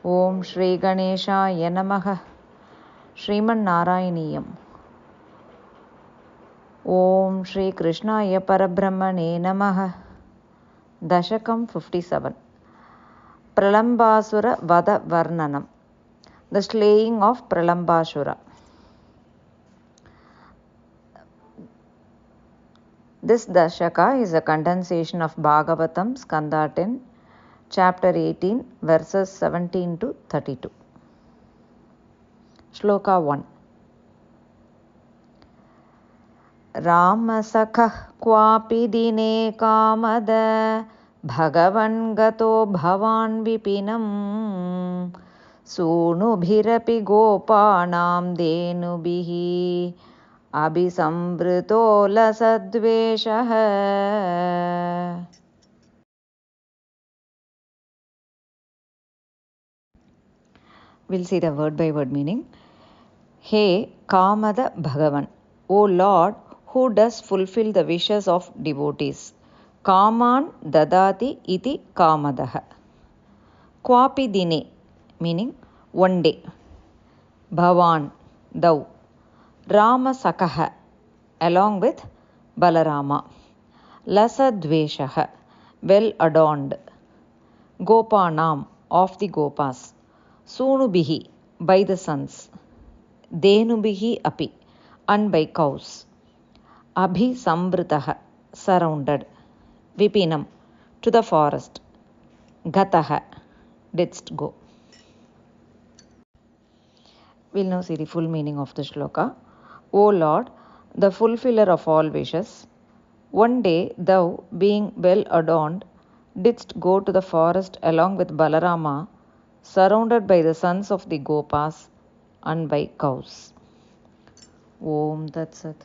Om Shri Ganeshaya Namaha. Sriman Narayaniyam. Om Shri Krishnaya Parabrahmane Namaha. Dashakam 57. Pralambasura Vada Varnanam. The slaying of Pralambasura. This Dashaka is a condensation of Bhagavatam, Skanda 10, chapter 18, verses 17 to 32. Shloka 1. Ramasakha kwapi dine kamada bhagavan gato bhavan vipinam sunubhirapi gopanam denubhihi abhisamvrito lasadveshah. We'll see the word by word meaning. Hey Kamada Bhagavan, O Lord, who does fulfill the wishes of devotees. Kaman dadati iti kamadaha. Kwapi dine, meaning one day. Bhavan, thou. Rama Sakaha, along with Balarama. Lasadveshaha, well adorned. Gopanam, of the Gopas. Sunubihi, by the sons. Denubihi api, and by cows. Abhi samvritaha, surrounded. Vipinam, to the forest. Gataha, didst go. We'll now see the full meaning of the shloka. O Lord, the fulfiller of all wishes, one day thou, being well adorned, didst go to the forest along with Balarama, surrounded by the sons of the Gopas and by cows. Om Tat Sat.